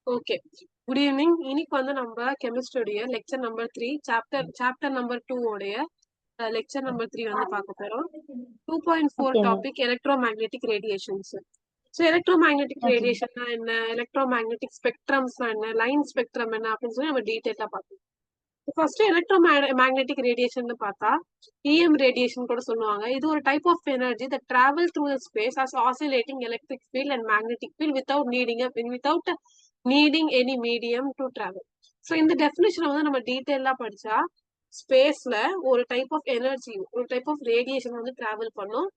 Okay. Good evening. இன்னைக்கு வந்து நம்ம கெமிஸ்ட்ரியுடைய லெக்சர் நம்பர் 3 சாப்டர் நம்பர் 2 உடைய லெக்சர் நம்பர் 3 வந்து பார்க்க போறோம். 2.4 ஓகேங்க. Topic electromagnetic radiations. So electromagnetic okay. ரேடியேஷன்னா என்ன, எலக்ட்ரோ மேக்னெட்டிக் ஸ்பெக்ட்ரம்ஸ்னா என்ன, லைன் ஸ்பெக்ட்ரம் என்ன அப்படின்னு சொல்லி நம்ம டீட்டெயிலா பார்ப்போம். ஃபர்ஸ்ட் எலக்ட்ரோ மேக்னெட்டிக் ரேடியேஷன் பார்த்தா EM ரேடியேஷன் கூட சொல்லுவாங்க. இது ஒரு type of energy that travel through the space as oscillating electric field and magnetic field without needing any medium to travel. So இந்த டெஃபினிஷனை வந்து நம்ம டீட்டெயிலா படிச்சா ஸ்பேஸ்ல ஒரு டைப் ஆஃப் எனர்ஜி, ஒரு டைப் ஆஃப் ரேடியேஷன் வந்து டிராவல் பண்ணும்.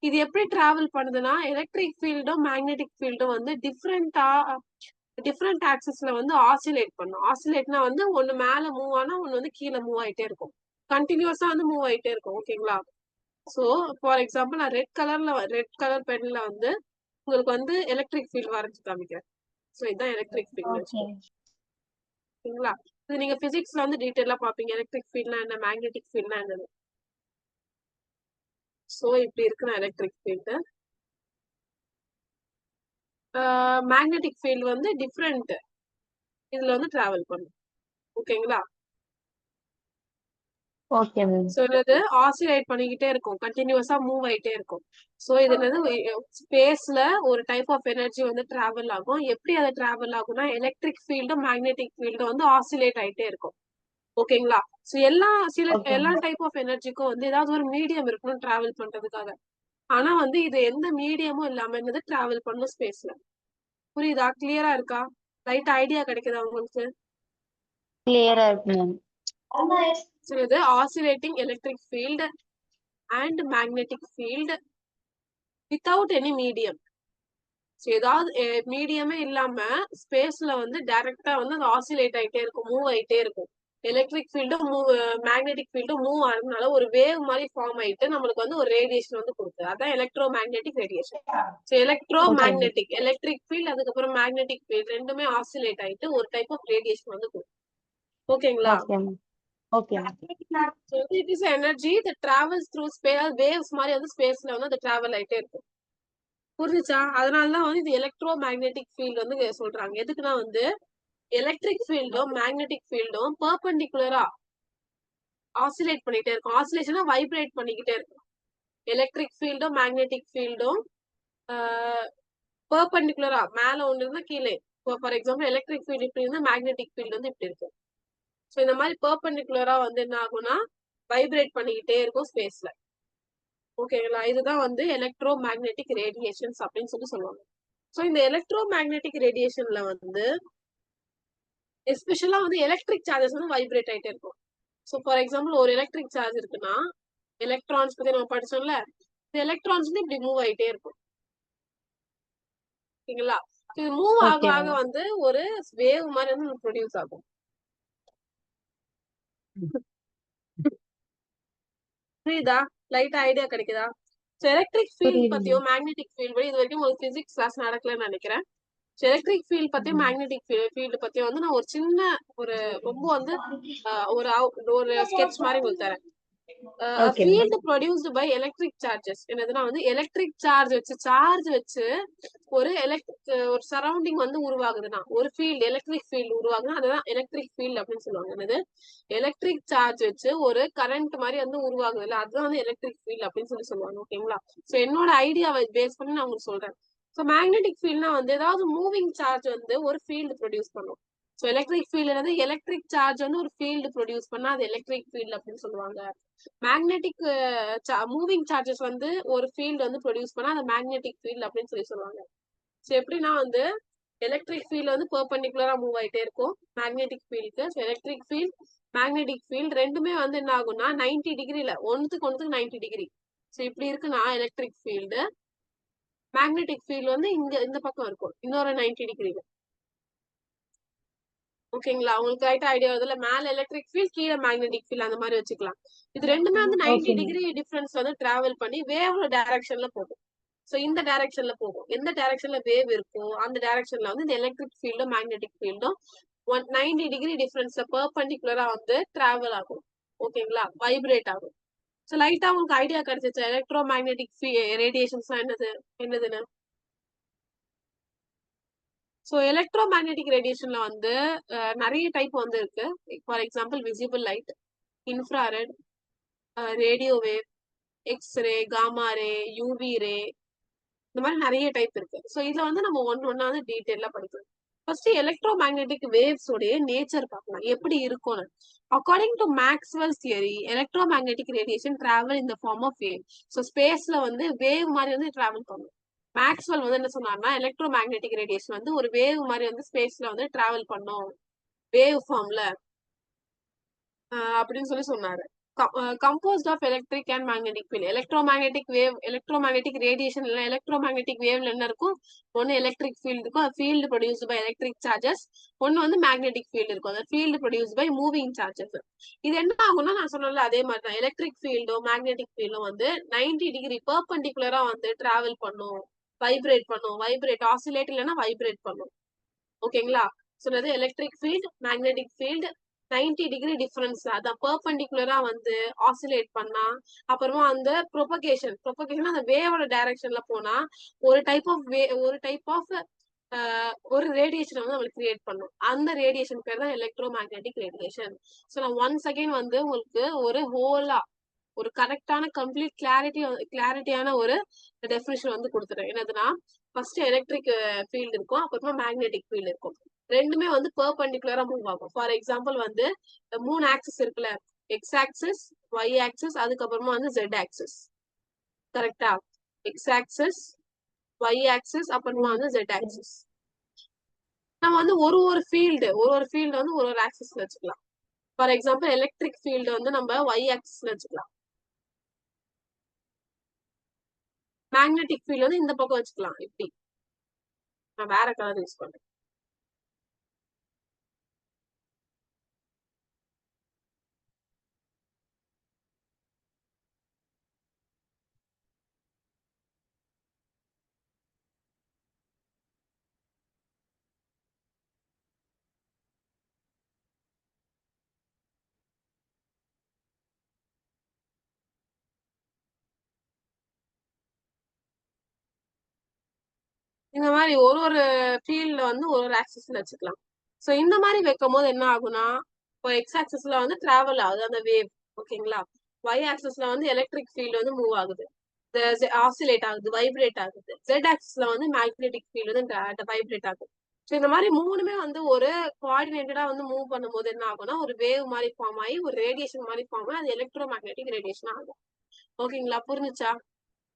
இது எப்படி டிராவல் பண்ணுதுன்னா எலக்ட்ரிக் ஃபீல்டும் மேக்னெட்டிக் ஃபீல்டும் வந்து டிஃப்ரெண்ட் ஆக்சிஸ்ல வந்து ஆசிலேட் பண்ணும். ஆசிலேட்னா வந்து ஒண்ணு மேல மூவ் ஆனா ஒண்ணு வந்து கீழே மூவ் ஆயிட்டே இருக்கும். கண்டினியூஸா வந்து மூவ் ஆயிட்டே இருக்கும். ஓகேங்களா? சோ ஃபார் எக்ஸாம்பிள் நான் ரெட் கலர் பென்ல வந்து உங்களுக்கு வந்து எலக்ட்ரிக் ஃபீல்ட் வரைஞ்சு காமிக்கிறேன். சோ இதுதான் எலக்ட்ரிக் ஃபீல்ட் ஓகே. ஓகேங்களா? இது நீங்க பிசிக்ஸ்ல வந்து டீடைலா பாப்பீங்க. எலக்ட்ரிக் ஃபீல்ட்னா என்ன, மேக்னெட்டிக் ஃபீல்ட்னா என்னது. சோ இப்படி இருக்குன்னா எலக்ட்ரிக் ஃபீல்ட், மேக்னெட்டிக் ஃபீல்ட் வந்து டிஃப்ரெண்ட் இதுல வந்து டிராவல் பண்ணும். ஓகேங்களா? Okay ma'am. சோ இது ஆசிலேட் பண்ணிக்கிட்டே இருக்கும், கண்டினியூஸா மூவ் ஆயிட்டே இருக்கும். சோ இது என்னது, ஸ்பேஸ்ல ஒரு டைப் ஆஃப் எனர்ஜி வந்து டிராவல் ஆகும். எப்படி அது டிராவல் ஆகும்னா எலக்ட்ரிக் ஃபீல்டும் மேக்னெட்டிக் ஃபீல்டும் வந்து ஆசிலேட் ஆயிட்டே இருக்கும். ஓகேங்களா? சோ ஓகே எல்லா மேம். டைப் ஆஃப் எனர்ஜிக்கும் வந்து ஏதாவது ஒரு மீடியம் இருக்கணும் டிராவல் பண்றதுக்காக. ஆனா வந்து இது எந்த மீடியமும் இல்லாம என்னது டிராவல் பண்ணும் ஸ்பேஸ்ல. புரியுதா? கிளியரா இருக்கா? லைட் ஐடியா கிடைக்குதா உங்களுக்கு? கிளியரா இருக்கு மேம். சோ இது oscillating electric field and magnetic field without any medium. ஏதாவது மீடியமே இல்லாம ஸ்பேஸ்ல வந்து டைரக்டா வந்து அது ஆசிலேட் ஆயிட்டே இருக்கும், மூவ் ஆயிட்டே இருக்கும். எலக்ட்ரிக் ஃபீல்டும் மேக்னெட்டிக் ஃபீல்டும் மூவ் ஆகிறதுனால ஒரு வேவ் மாதிரி ஃபார்ம் ஆயிட்டு நம்மளுக்கு வந்து ஒரு ரேடியேஷன் வந்து கொடுக்குது. அதான் electro magnetic radiation. Electro okay ma'am. Magnetic, electric field அதுக்கப்புறம் மேக்னெட்டிக் ஃபீல்ட் ரெண்டுமே ஆசிலேட் ஆயிட்டு ஒரு டைப் ஆஃப் ரேடியேஷன் வந்து கொடுக்கும். ஓகேங்களா? Okay ma'am. Okay ma'am. So it is energy that travels through space. Waves மாதிரி வந்து ஸ்பேஸ்ல வந்து அது டிராவல் ஆயிட்டே இருக்கும். புரிஞ்சுச்சா? அதனாலதான் வந்து இது எலக்ட்ரோ மேக்னெட்டிக் ஃபீல்ட் வந்து சொல்றாங்க. எதுக்குன்னா வந்து எலக்ட்ரிக் ஃபீல்டும் மேக்னெட்டிக் ஃபீல்டும் பெர்பெண்டிகுலரா ஆசிலேட் பண்ணிட்டே இருக்கும். ஆசிலேஷனா வைப்ரேட் பண்ணிக்கிட்டே இருக்கும். எலக்ட்ரிக் ஃபீல்டும் மேக்னெட்டிக் ஃபீல்டும் பெர்பெண்டிகுலரா மேல ஒண்ணு இருந்தா கீழே. ஃபார் எக்ஸாம்பிள் எலக்ட்ரிக் ஃபீல்ட் இப்படி இருந்தா மேக்னெட்டிக் ஃபீல்ட் வந்து இப்படி இருக்கும். சோ இந்த மாதிரி பெர்பெண்டிகுலரா வந்து என்ன ஆகும்னா வைப்ரேட் பண்ணிக்கிட்டே இருக்கும் ஸ்பேஸ்ல. ஓகேங்களா? இதுதான் வந்து எலக்ட்ரோ மேக்னெட்டிக் ரேடியேஷன்ஸ் அப்படின்னு சொல்லுவாங்க. சோ இந்த எலக்ட்ரோ மேக்னெட்டிக் ரேடியேஷன்ல வந்து எஸ்பெஷலா வந்து எலக்ட்ரிக் சார்ஜஸ் வந்து வைப்ரேட் ஆயிட்டே இருக்கும். சோ ஃபார் எக்ஸாம்பிள் ஒரு எலக்ட்ரிக் சார்ஜ் இருக்குன்னா எலக்ட்ரான்ஸ் பத்தி நம்ம படிச்சோம்ல, இந்த எலக்ட்ரான்ஸ் வந்து இப்படி மூவ் ஆயிட்டே இருக்கும். ஓகேங்களா? இது மூவ் ஆக ஓகே ஆக மேம். வந்து ஒரு வேவ் மாதிரி வந்து ப்ரொடியூஸ் ஆகும். புரியுதா? லைட்டா ஐடியா கிடைக்குதா? எலக்ட்ரிக் ஃபீல்ட் புரியுது பத்தியோ மேம். மேக்னெட்டிக் ஃபீல்ட் பத்தி இது வரைக்கும் ஒரு பிசிக்ஸ் கிளாஸ் நடக்கலன்னு நினைக்கிறேன். எலக்ட்ரிக் ஃபீல்ட் பத்தியும் மேக்னெட்டிக் ஃபீல்டு பத்தியும் வந்து நான் ஒரு சின்ன ஒரு ரொம்ப வந்து ஒரு ஸ்கெட்ச் மாதிரி உங்களுக்கு தரேன். Okay ma'am. Field produced by electric charges. என்னதுன்னா வந்து எலக்ட்ரிக் சார்ஜ் வச்சு ஒரு ஒரு சரௌண்டிங் வந்து உருவாகுதுன்னா ஒரு ஃபீல்டு எலக்ட்ரிக் ஃபீல்டு உருவாகுதுன்னா அதுதான் எலக்ட்ரிக் ஃபீல்டு அப்படின்னு சொல்லுவாங்க. என்னது, எலக்ட்ரிக் சார்ஜ் வச்சு ஒரு கரண்ட் மாதிரி வந்து உருவாகுது இல்ல, அதுதான் வந்து எலக்ட்ரிக் ஃபீல்டு அப்படின்னு சொல்லுவாங்க. ஓகேங்களா? சோ என்னோட ஐடியாவை பேஸ் பண்ணி நான் உங்களுக்கு சொல்றேன். சோ மேக்னெட்டிக் ஃபீல்ட்னா வந்து ஏதாவது மூவிங் சார்ஜ் வந்து ஒரு ஃபீல்டு ப்ரொடியூஸ் பண்ணும். சோ எலக்ட்ரிக் ஃபீல்டு வந்து எலக்ட்ரிக் சார்ஜ் வந்து ஒரு ஃபீல்டு ப்ரொடியூஸ் பண்ணா அது எலக்ட்ரிக் ஃபீல்டு அப்படின்னு சொல்லுவாங்க. மேக்னெட்டிக் மூவிங் சார்ஜஸ் வந்து ஒரு ஃபீல்டு வந்து ப்ரொடியூஸ் பண்ணா அது மேக்னெட்டிக் ஃபீல்டு அப்படின்னு சொல்லுவாங்க. சோ எப்படின்னா வந்து எலக்ட்ரிக் ஃபீல்டு வந்து பெர்பெண்டிகுலரா மூவ் ஆயிட்டே இருக்கும் மேக்னெட்டிக் ஃபீல்டுக்கு. எலக்ட்ரிக் ஃபீல்ட் மேக்னெட்டிக் ஃபீல்ட் ரெண்டுமே வந்து என்ன ஆகும்னா 90 டிகிரில ஒன்னுக்கு 90 டிகிரி. சோ இப்படி இருக்குன்னா எலக்ட்ரிக் ஃபீல்டு, மேக்னெட்டிக் ஃபீல்டு வந்து இந்த பக்கம் இருக்கும் இன்னொரு 90 டிகிரில. ஓகேங்களா? உங்களுக்கு ரைட்டா ஐடியா வருதுல, மேல எலக்ட்ரிக் ஃபீல்ட் கீழே மேக்னெட்டிக் ஃபீல்ட் அந்த மாதிரி வச்சுக்கலாம். இது ரெண்டுமே வந்து 90 ஓகே மேம். டிகிரி டிஃபரன்ஸ் வந்து டிராவல் பண்ணி வேவ் டைரக்ஷன்ல போகும். சோ இந்த டைரக்ஷன்ல போகும். எந்த டைரக்ஷன்ல வேவ் இருக்கோ அந்த டைரக்ஷன்ல வந்து இந்த எலக்ட்ரிக் ஃபீல்டும் மேக்னெட்டிக் ஃபீல்டும் 90 டிகிரி டிஃபரன்ஸ்ல பெர்பெண்டிகுலரா வந்து டிராவல் ஆகும். ஓகேங்களா? வைப்ரேட் ஆகும். சோ லைட்டா உங்களுக்கு ஐடியா கிடைச்சிச்சு எலக்ட்ரோ மேக்னெட்டிக் ரேடியேஷன்ஸ் என்னதுன்னு. ஸோ எலக்ட்ரோ மேக்னெட்டிக் ரேடியேஷன்ல வந்து நிறைய டைப் வந்து இருக்கு. For example visible light, infrared, radio wave, X ray, gamma ray, UV ray, இந்த மாதிரி நிறைய டைப் இருக்கு. ஸோ இதுல வந்து நம்ம ஒன்னா வந்து டீட்டெயிலா படிக்கணும். ஃபர்ஸ்ட் எலக்ட்ரோ மேக்னெட்டிக் வேவ்ஸ் உடைய நேச்சர் பார்க்கலாம், எப்படி இருக்கும்னு. According to Maxwell's theory, electromagnetic radiation travel in the form of wave. So ஸ்பேஸ்ல வந்து வேவ் மாதிரி வந்து டிராவல் பண்ணும். மேக்ஸ்வெல் வந்து என்ன சொன்னார்னா, எலக்ட்ரோ மேக்னெட்டிக் ரேடியேஷன் வந்து ஒரு வேவ் மாதிரி வந்து ஸ்பேஸ்ல வந்து டிராவல் பண்ணும், வேவ் ஃபார்ம்ல அப்படின்னு சொல்லி சொன்னாரு. Composed of electric and magnetic field. Electromagnetic radiation இல்லை எலக்ட்ரோமேக்னெட்டிக் வேவ்ல என்ன இருக்கும், ஒன்னு எலக்ட்ரிக் ஃபீல்டு இருக்கும், அது field produced by electric charges. ஒன்னு வந்து மேக்னெட்டிக் ஃபீல்டு இருக்கும், அது field produced by moving charges. இது என்ன ஆகும்னா, நான் சொன்னல அதே மாதிரி தான், எலக்ட்ரிக் ஃபீல்டும் மேக்னெட்டிக் ஃபீல்டும் வந்து 90 டிகிரி பெர்பெண்டிகுலரா வந்து டிராவல் பண்ணும், வைப்ரேட் பண்ணும், ஆசிலேட் இல்லைன்னா வைப்ரேட் பண்ணும். ஓகேங்களா? சொன்னது electric field, magnetic field 90 degree difference, அதான் பெர்பெண்டிகுலரா வந்து ஆசிலேட் பண்ணா, அப்புறமா அந்த ப்ரொபகேஷன் அந்த வேவோட டைரக்ஷன்ல போனா ஒரு டைப் ஆஃப் ஒரு ரேடியேஷன் வந்து நம்மளுக்கு கிரியேட் பண்ணும். அந்த ரேடியேஷன் பேர் தான் எலக்ட்ரோ மேக்னெட்டிக் ரேடியேஷன். ஸோ நான் ஒன்ஸ் அகைன் வந்து உங்களுக்கு ஒரு ஹோலா ஒரு கரெக்டான கம்ப்ளீட் கிளாரிட்டியான ஒரு டெஃபினிஷன் வந்து கொடுத்துட்டேன். என்னதுன்னா, ஃபர்ஸ்ட் எலக்ட்ரிக் ஃபீல்டு இருக்கும், அப்புறமா மேக்னெட்டிக் ஃபீல்டு இருக்கும். ரெண்டுமே வந்து பெர்பெண்டிகுலரா மூவ் ஆகும். ஃபார் எக்ஸாம்பிள் வந்து 3 ஆக்சிஸ் இருக்குல்ல, எக்ஸ் ஆக்சிஸ், ஒய் ஆக்சிஸ், அதுக்கப்புறமா வந்து ஜெட் ஆக்சிஸ். கரெக்டா? எக்ஸ் ஆக்சிஸ், ஒய் ஆக்சிஸ், அப்புறமா வந்து ஜெட் ஆக்சிஸ். நம்ம வந்து ஒரு ஃபீல்டு வந்து ஒரு ஆக்சிஸ்ல வச்சுக்கலாம். ஃபார் எக்ஸாம்பிள் எலக்ட்ரிக் ஃபீல்டு வந்து நம்ம ஒய் ஆக்சிஸ்ல வச்சுக்கலாம், மேக்னெட்டிக் ஃபீல்டு வந்து இந்த பக்கம் வச்சுக்கலாம். இப்படி நான் வேற கலர் யூஸ் பண்றேன். இந்த மாதிரி ஒரு ஃபீல்ட்ல வந்து ஒரு ஆக்சிஸ்ல வச்சுக்கலாம். ஸோ இந்த மாதிரி வைக்கும் போது என்ன ஆகும்னா, இப்போ எக்ஸ் ஆக்சிஸ்ல வந்து டிராவல் ஆகுது அந்த வேவ். ஓகேங்களா? ஒய் ஆக்சிஸ்ல வந்து எலக்ட்ரிக் ஃபீல்டு வந்து மூவ் ஆகுது, ஆசிலேட் ஆகுது, வைப்ரேட் ஆகுது. ஜெட் ஆக்சிஸ்ல வந்து மேக்னெட்டிக் ஃபீல்டு வந்து வைப்ரேட் ஆகுது. ஸோ இந்த மாதிரி மூணுமே வந்து ஒரு கோஆர்டினேட்டடா வந்து மூவ் பண்ணும்போது என்ன ஆகும்னா, ஒரு வேவ் மாதிரி ஃபார்ம் ஆகி ஒரு ரேடியேஷன் மாதிரி ஃபார்ம் ஆகி அது எலக்ட்ரோ மேக்னெட்டிக் ரேடியேஷன் ஆகும். ஓகேங்களா? புரிஞ்சுச்சா?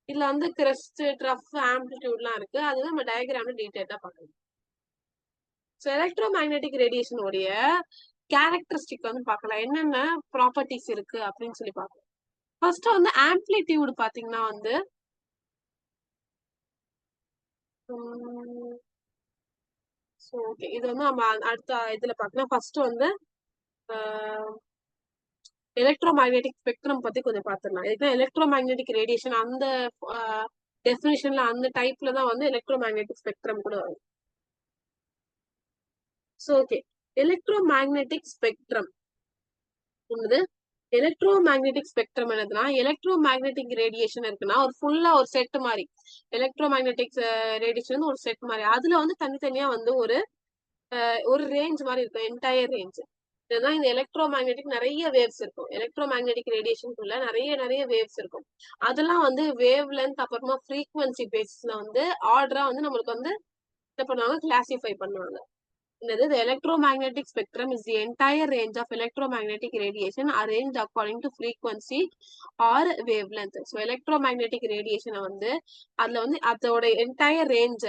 இதுல வந்து கிரெஸ்ட், ட்ரஃப், ஆம்பிளிடியூட்லாம் இருக்கு, அது நம்ம டயக்ராம்ல டீடைலா பார்க்கணும். ஸோ எலக்ட்ரோ மேக்னெட்டிக் ரேடியேஷனுடைய கேரக்டரிஸ்டிக் வந்து பார்க்கலாம், என்னென்ன ப்ராப்பர்ட்டிஸ் இருக்கு அப்படின்னு சொல்லி பார்க்கலாம். ஃபர்ஸ்ட் வந்து ஆம்பிளிடியூட் பாத்தீங்கன்னா வந்து ஓகே, இது வந்து நம்ம அடுத்த இதுல பார்க்கலாம். ஃபர்ஸ்ட் வந்து எலக்ட்ரோ மேக்னெட்டிக் ஸ்பெக்ட்ரம் பத்தி கொஞ்சம் பார்த்துடலாம். இதுதான் எலக்ட்ரோ மேக்னெட்டிக் ரேடியேஷன், அந்த டெஃபினிஷன்ல அந்த டைப்ல தான் வந்து எலக்ட்ரோ மேக்னெட்டிக் ஸ்பெக்ட்ரம் கூட வரும். So okay, electro magnetic spectrum என்னது? எலக்ட்ரோ மேக்னெட்டிக் ஸ்பெக்ட்ரம் என்னதுன்னா, எலக்ட்ரோ மேக்னெட்டிக் ரேடியேஷன் இருக்குன்னா ஒரு ஃபுல்லா ஒரு செட் மாதிரி, எலக்ட்ரோ மேக்னெட்டிக் ரேடியேஷன் ஒரு செட் மாதிரி, அதுல வந்து தனித்தனியா வந்து ஒரு ரேஞ்ச் மாதிரி இருக்கும், என்டையர் ரேஞ்ச். இதுதான் இந்த எலக்ட்ரோ மேக்னெட்டிக் நிறைய வேவ்ஸ் இருக்கும், எலக்ட்ரோ மேக்னெட்டிக் ரேடியேஷனுக்குள்ள நிறைய வேவ்ஸ் இருக்கும். அதெல்லாம் வந்து வேவ் லென்த் அப்புறமா ஃப்ரீக்வன்சி பேசிஸ்ல வந்து ஆர்டரா வந்து நம்மளுக்கு வந்து என்ன பண்ணுவாங்க, கிளாசிஃபை பண்ணுவாங்க. The electromagnetic spectrum is the entire range of electromagnetic radiation arranged according to frequency or wavelength. So electromagnetic radiation வந்து அதுல வந்து அதோட entire range.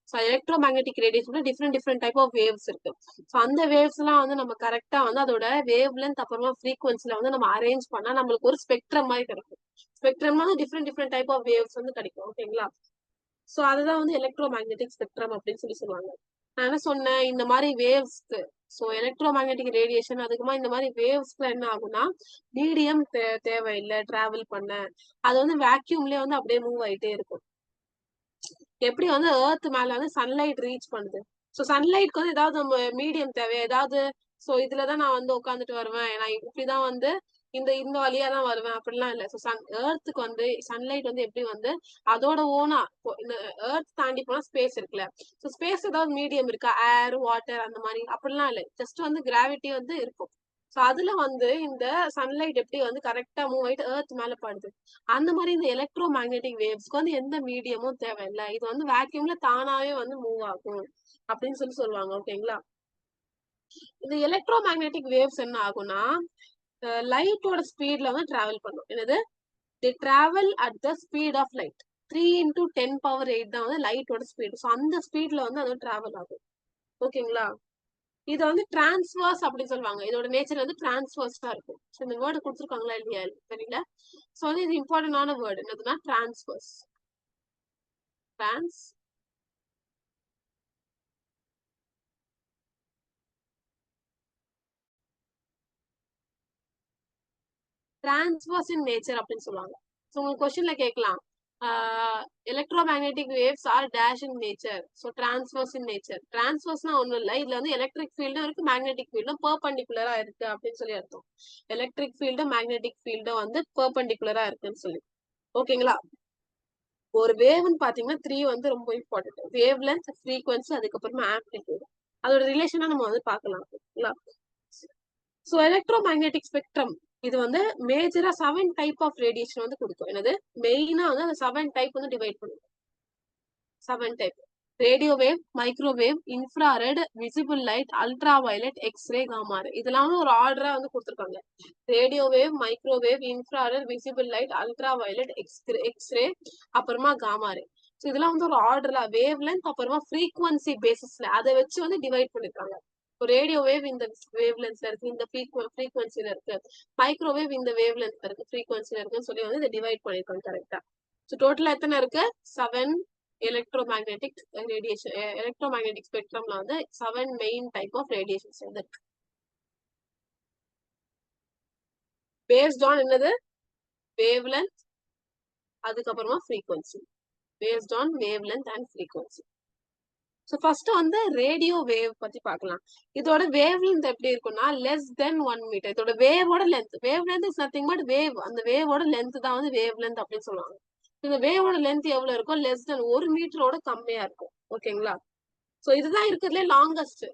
So electromagnetic radiation different type of waves இருக்கு. So அந்த waves எல்லாம் வந்து நம்ம கரெக்டா வந்து அதோட wavelength அப்புறமா frequencyல வந்து நம்ம அரேஞ்ச் பண்ணா நம்மளுக்கு ஒரு ஸ்பெக்ட்ரம் மாதிரி கிடைக்கும். ஸ்பெக்ட்ரம்னா different type of waves வந்து கிடைக்கும். ஓகேங்களா? சோ அதுதான் வந்து எலக்ட்ரோமேக்னெட்டிக் ஸ்பெக்ட்ரம் அப்படின்னு சொல்லுவாங்க. நான் என்ன சொன்னேன், இந்த மாதிரி வேவ்ஸ்க்கு, ஸோ எலக்ட்ரோ மேக்னெட்டிக் ரேடியேஷன் அதுக்குமா இந்த மாதிரி வேவ்ஸ்க்கு என்ன ஆகும்னா, மீடியம் தேவையில்லை டிராவல் பண்ண, அது வந்து வேக்யூம்லயே வந்து அப்படியே மூவ் ஆயிட்டே இருக்கும். எப்படி வந்து எர்த் மேல வந்து சன்லைட் ரீச் பண்ணுது, ஸோ சன்லைட்க்கு வந்து ஏதாவது நம்ம மீடியம் தேவை ஏதாவது, ஸோ இதுலதான் நான் வந்து உட்காந்துட்டு வருவேன், நான் இப்படிதான் வந்து இந்த வழியா தான் வருவேன் அப்படிலாம் இல்ல. எர்த்துக்கு வந்து சன்லைட் வந்து எப்படி வந்து அதோட ஓனா இந்த எர்த் தாண்டி போனா ஸ்பேஸ் இருக்குல்ல. ஸ்பேஸ் ஏதாவது மீடியம் இருக்கா? ஏர், வாட்டர் அந்த மாதிரி அப்படிலாம் இல்ல. ஜஸ்ட் வந்து கிராவிட்டி வந்து இருக்கும். அதுல வந்து இந்த சன்லைட் எப்படி வந்து கரெக்டா மூவ் ஆயிட்டு எர்த் மேல படுது. அந்த மாதிரி இந்த எலக்ட்ரோ மேக்னெட்டிக் வேவ்ஸ்க்கு வந்து எந்த மீடியமும் தேவையில்ல. இது வந்து வேக்யூம்ல தானாவே வந்து மூவ் ஆகும் அப்படின்னு சொல்லுவாங்க. ஓகேங்களா? இந்த எலக்ட்ரோ மேக்னெட்டிக் வேவ்ஸ் என்ன ஆகும்னா லைட்டோட ஸ்பீட்ல வந்து டிராவல் பண்ணும். என்னது? they travel at the speed of light 3 into 10 power 8 தான் வந்து லைட்டோட ஸ்பீட். அந்த ஸ்பீட்ல வந்து அது டிராவல் ஆகும். ஓகேங்களா? இத வந்து டிரான்ஸ்வர்ஸ் அப்படின்னு சொல்லுவாங்க. இதோட நேச்சர் வந்து டிரான்ஸ்வர்ஸா இருக்கும். இந்த வேர்டு கொடுத்துருக்காங்களா இல்லையா தெரியல. வந்து இது இம்பார்ட்டன்டான வேர்டு என்னதுன்னா டிரான்ஸ்வர்ஸ். டிரான்ஸ்வர்ஸ் இன் நேச்சர் அப்படின்னு சொல்லுவாங்க. உங்களுக்கு கொஸ்டின்ல கேட்கலாம். Electromagnetic waves are dash in nature. Transverse in nature. டிரான்ஸ்வர்ஸ்னா ஒண்ணும் இல்ல. இதுல வந்து எலக்ட்ரிக் ஃபீல்டும் இருக்கு, மேக்னெட்டிக் ஃபீல்டும் பெர்பெண்டிகுலரா இருக்கு அப்படின்னு சொல்லி அர்த்தம். எலக்ட்ரிக் ஃபீல்டும் மேக்னெட்டிக் ஃபீல்டும் வந்து பெர்பெண்டிகுலரா இருக்குன்னு சொல்லி. ஓகேங்களா? ஒரு வேவ்னு பாத்தீங்கன்னா 3 வந்து ரொம்ப இம்பார்ட்டன்ட். வேவ் லென்த், ஃப்ரீக்வன்சி, அதுக்கப்புறமா ஆம்ப்ளிடியூட். அதோட ரிலேஷனா நம்ம வந்து பார்க்கலாம். ஓகேங்களா? எலக்ட்ரோ மேக்னெட்டிக் ஸ்பெக்ட்ரம் இது வந்து மேஜரா 7 டைப் ஆஃப் ரேடியேஷன் வந்து கொடுக்கும். என்னது? மெயினா வந்து அந்த 7 டைப் வந்து டிவைட் பண்ணும். 7 type. Radio wave, microwave, infrared, visible light, ultraviolet, X ray, gamma ray. இதெல்லாம் வந்து ஒரு ஆர்டரா வந்து கொடுத்துருக்காங்க. Radio wave, microwave, infrared, visible light, ultraviolet, X ray, அப்புறமா காமா ரே. இதெல்லாம் வந்து ஒரு ஆர்டரா வேவ் லென்த் அப்புறமா ஃப்ரீக்வன்சி பேசிஸ்ல அதை வச்சு வந்து டிவைட் பண்ணிருக்காங்க. ரேடியோ வேவ் இந்த வேவ் லென்த்ல இருக்கு, இந்த ஃப்ரீக்வன்சில இருக்கு. மைக்ரோவேவ் இந்த வேவ் லென்த்ல இருக்கு, ஃப்ரீக்வன்சில இருக்குன்னு சொல்லி வந்து இதை டிவைட் பண்ணிருக்காங்க கரெக்டா. டோட்டலா எத்தனை இருக்கு? 7 எலக்ட்ரோமேக்னெட்டிக் ரேடியேஷன். எலக்ட்ரோமேக்னெட்டிக் ஸ்பெக்ட்ரம்ல வந்து 7 மெயின் டைப் ஆஃப் ரேடியேஷன்ஸ் வந்து இருக்கு. பேஸ்ட் ஆன் என்னது? வேவ் லென்த், அதுக்கப்புறமா frequency. Based on wave length and frequency. First வந்து ரேடியோ வேவ் பத்தி பார்க்கலாம். இதோட வேவ் லென்த் எப்படி இருக்கும்னா லெஸ் தென் 1 மீட்டர். இதோட வேவோட length. Wavelength is nothing but wave. அந்த வேவோட லென்த் தான் வந்து வேவ் லென்த் அப்படின்னு சொல்லுவாங்க. இந்த வேவோட லென்த் எவ்வளவு இருக்கும்? லெஸ் தென் 1 மீட்டரோட கம்மியா இருக்கும். ஓகேங்களா? இதுதான் இருக்கிறதுல லாங்கஸ்ட்.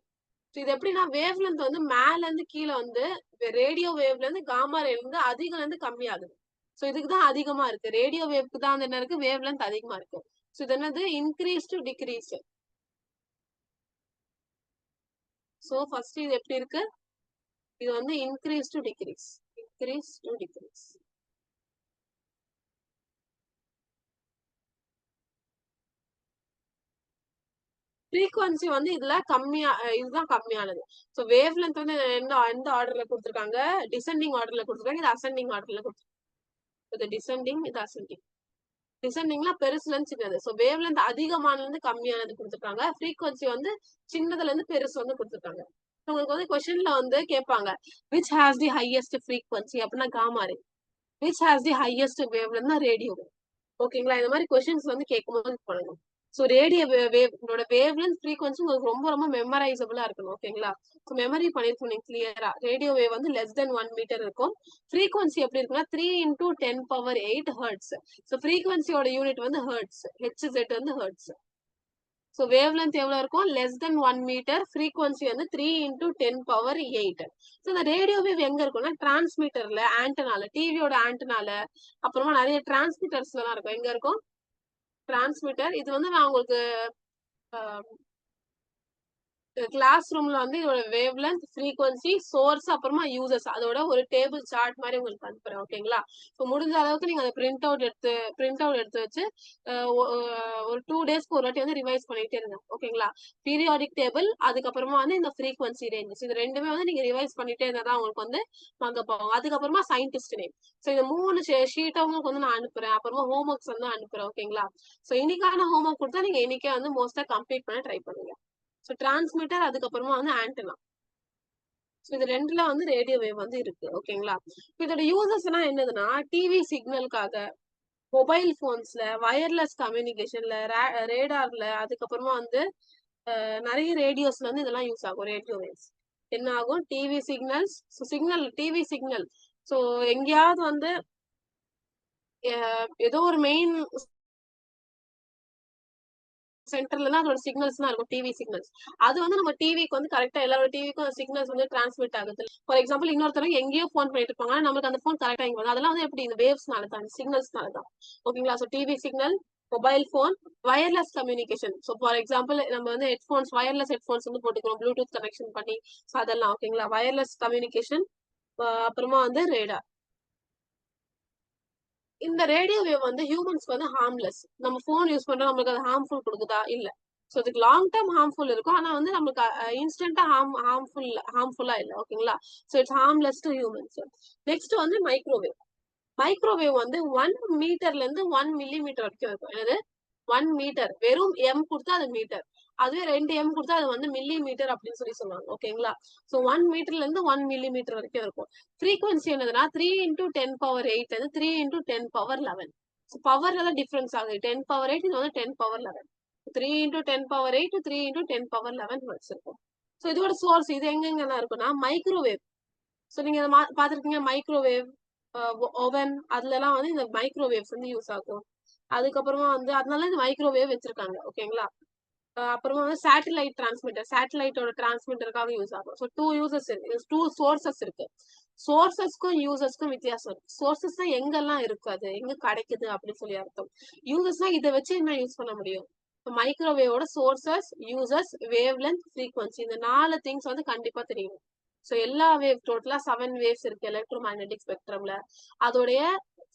இது எப்படின்னா வேவ் லென்த் வந்து மேல இருந்து கீழே வந்து ரேடியோ வேவ்ல இருந்து காமா ரேல இருந்து அதிகம் இருந்து கம்மியாகுது. இதுக்கு தான் அதிகமா இருக்கு. ரேடியோ வேவ்க்கு தான் என்ன இருக்கு? வேவ் லென்த் அதிகமா இருக்கு. இது என்னது? Increase to decrease. ஃபர்ஸ்ட் இது எப்படி இருக்கு? இது வந்து increase to decrease. Increase to decrease. Frequency வந்து இதுல கம்மியா இதுதான் கம்மியானது. வேவ் லென்த் வந்து எந்த ஆர்டர்ல கொடுத்துருக்காங்க? டிசெண்டிங் ஆர்டர்ல கொடுத்துருக்காங்க. இது அசெண்டிங் ஆர்டர்ல கொடுத்துருக்காங்க. இது டிசெண்டிங், இது அசெண்டிங். டிசெண்டிங்னா பெருசுல இருந்து சின்னது. வேவ் லென்த் அதிகமானதுல இருந்து கம்மியானது கொடுத்துருக்காங்க. ஃப்ரீக்வன்சி வந்து சின்னதுல இருந்து பெருசு வந்து கொடுத்துருக்காங்க. உங்களுக்கு வந்து கொஸ்டின்ல வந்து கேட்பாங்க which has the highest frequency அப்படின்னா gamma ray. which has the highest wave லென்த்னா ரேடியோ. ஓகேங்களா? இந்த மாதிரி கொஸ்டின்ஸ் வந்து கேட்கும்போது பண்ணணும். ரேடியோ வேவோட வேவ் லென்த் ஃப்ரீக்வன்சி உங்களுக்கு ரொம்ப ரொம்ப மெமரைசபிளா இருக்கணும். ஓகேங்களா? மெமரி பண்ணிருக்கணும் நீங்க கிளியரா. ரேடியோ வேவ் வந்து லெஸ் தென் 1 மீட்டர் இருக்கும். ஃப்ரீக்வன்சி எப்படி இருக்குன்னா 3 into 10 power 8 ஹெர்ட்ஸ். ஃப்ரீக்வன்சியோட யூனிட் வந்து ஹெர்ட்ஸ். ஹெச்Z வந்து ஹெர்ட்ஸ். வேவ் லென்த் எவ்வளவு இருக்கும்? Less than 1 metre. ஃப்ரீக்வன்சி வந்து 3 into 10 power 8. இந்த ரேடியோ வேவ் எங்க இருக்கும்னா டிரான்ஸ்மிட்டர்ல, ஆண்டனால, டிவியோட ஆண்டனால, அப்புறமா நிறைய டிரான்ஸ்மிட்டர்ஸ்ல தான் இருக்கும். எங்க இருக்கும்? டிரான்ஸ்மிட்டர். இது வந்து நான் உங்களுக்கு கிளாஸ் ரூம்ல வந்து இதோட வேவ் லென்த், ஃப்ரீக்வன்சி, சோர்ஸ், அப்புறமா யூசர்ஸ் அதோட ஒரு டேபிள் சார்ட் மாதிரி உங்களுக்கு அனுப்புறேன். ஓகேங்களா? முடிஞ்ச அளவுக்கு நீங்க அதை பிரிண்ட் அவுட் எடுத்து வச்சு ஒரு 2 டேஸ்க்கு ஒரு வாட்டி வந்து ரிவைஸ் பண்ணிட்டே இருங்க. ஓகேங்களா? பீரியாடிக் டேபிள், அதுக்கப்புறமா வந்து இந்த ஃப்ரீக்வன்சி ரேஞ்சஸ், இது ரெண்டுமே வந்து நீங்க ரிவைஸ் பண்ணிட்டே இருந்தா தான் உங்களுக்கு வந்து வாங்க போகும். அதுக்கப்புறமா சயின்டிஸ்ட் நேம். இந்த 3 ஷீட்டை உங்களுக்கு வந்து நான் அனுப்புறேன். அப்புறமா ஹோம் ஒர்க்ஸ் வந்து அனுப்புறேன். ஓகேங்களா? இன்னைக்கான ஹோம் ஒர்க் கொடுத்தா நீங்க இன்னைக்கே வந்து மோஸ்டா கம்ப்ளீட் பண்ண ட்ரை பண்ணுங்க. டிரான்ஸ்மிட்டர், அதுக்கப்புறமா வந்து ஆண்டனா. இது ரெண்டுல வந்து ரேடியோ வேவ் வந்து இருக்கு. ஓகேங்களா? இதோட யூசஸ் எல்லாம் என்னதுன்னா டிவி சிக்னலுக்காக, மொபைல் போன்ஸ்ல, வயர்லெஸ் கம்யூனிகேஷன்ல, ரேடார்ல, அதுக்கப்புறமா வந்து நிறைய ரேடியோஸ்ல வந்து இதெல்லாம் யூஸ் ஆகும். ரேடியோ வேவ்ஸ் என்ன ஆகும்? TV signals, TV signal so எங்கேயாவது வந்து ஏதோ ஒரு மெயின் சென்டர்ல தான் அதோட சிக்னல்ஸ் தான் இருக்கும், டிவி சிக்னல்ஸ். அது வந்து நம்ம டிவிக்கு வந்து கரெக்டா எல்லாரோட டிவிக்கும் சிக்னல்ஸ் வந்து டிரான்ஸ்மிட் ஆகுது. ஃபார் எக்ஸாம்பிள் இன்னொருத்தவங்க எங்கேயோ ஃபோன் பண்ணிட்டு இருப்பாங்க, ஆனா நம்மளுக்கு அந்த ஃபோன் கரெக்டா இங்க வருது. அதெல்லாம் வந்து எப்படி இந்த வேவ்ஸ்னால தான், சிக்னல்ஸ்னால தான். ஓகேங்களா? So TV signal, mobile phone, wireless communication. So for example நம்ம வந்து ஹெட்ஃபோன்ஸ், வயர்லெஸ் ஹெட்ஃபோன்ஸ் வந்து போட்டுக்கிறோம் ப்ளூடூத் கனெக்ஷன் பண்ணி. ஸோ அதெல்லாம் ஓகேங்களா? Wireless communication. அப்புறமா வந்து ரேடார். இந்த ரேடியோ வேவ் வந்து ஹியூமன்ஸ்க்கு வந்து ஹார்ம்லெஸ். நம்ம ஃபோன் யூஸ் பண்றோம், நம்மளுக்கு அது ஹார்ம்ஃபுல் கொடுக்குதா? இல்ல. ஸோ இதுக்கு லாங் டேர்ம் ஹார்ம்ஃபுல் இருக்கும், ஆனா வந்து நம்மளுக்கு இன்ஸ்டன்டா ஹார்ம்ஃபுல்லா இல்ல. ஓகேங்களா? So it's harmless to humans. Next வந்து மைக்ரோவேவ். மைக்ரோவேவ் வந்து 1 மீட்டர்ல இருந்து 1 மில்லிமீட்டர் வரைக்கும் இருக்கும். என்னது? 1 மீட்டர். வெறும் எம் கொடுத்தா அது மீட்டர். அதுவே 2 எம் கொடுத்தா அது வந்து மில்லி மீட்டர் அப்படின்னு சொல்லுவாங்க. ஓகேங்களா? ஸோ 1 மீட்டர்ல இருந்து 1 மில்லிமீட்டர் வரைக்கும் இருக்கும். ஃப்ரீக்வன்சி என்னதுன்னா 3 × 10⁸ அது 3 × 10⁻11. ஸோ பவர்ல தான் டிஃபரன்ஸ் ஆகுது. 10⁸ இது வந்து 10⁻11. 3 × 10⁸ 3 × 10⁻11 வச்சிருக்கோம். ஸோ இதோட சோர்ஸ் இது எங்கெங்கெல்லாம் இருக்குன்னா மைக்ரோவேவ். ஸோ நீங்க பாத்திருக்கீங்க மைக்ரோவேவ், ஓவன், அதுல எல்லாம் வந்து இந்த மைக்ரோவேவ்ஸ் வந்து யூஸ் ஆகும். அதுக்கப்புறமா வந்து அதனால இந்த மைக்ரோவேவ் வச்சிருக்காங்க. ஓகேங்களா? அப்புறமா வந்து சேட்டலைட் டிரான்ஸ்மிட்டர், சேட்டலைட்டோட டிரான்ஸ்மிட்டருக்காக யூஸ் ஆகும். ஸோ 2 யூசஸ் இருக்கு, 2 சோர்சஸ் இருக்கு. சோர்சஸ்க்கும் யூசர்ஸ்க்கும் வித்தியாசம் இருக்கு. சோர்சஸ் தான் எங்கெல்லாம் இருக்கு, அது எங்க கிடைக்குது அப்படின்னு சொல்லி அர்த்தம். யூசர்ஸ்னா இதை வச்சு என்ன யூஸ் பண்ண முடியும்? மைக்ரோவேவோட sources, users, wavelength, frequency, இந்த 4 திங்ஸ் வந்து கண்டிப்பா தெரியும். ஸோ எல்லா வேவ் டோட்டலா 7 வேவ்ஸ் இருக்கு எலக்ட்ரோ மேக்னெட்டிக் ஸ்பெக்ட்ரம்ல. அதோடைய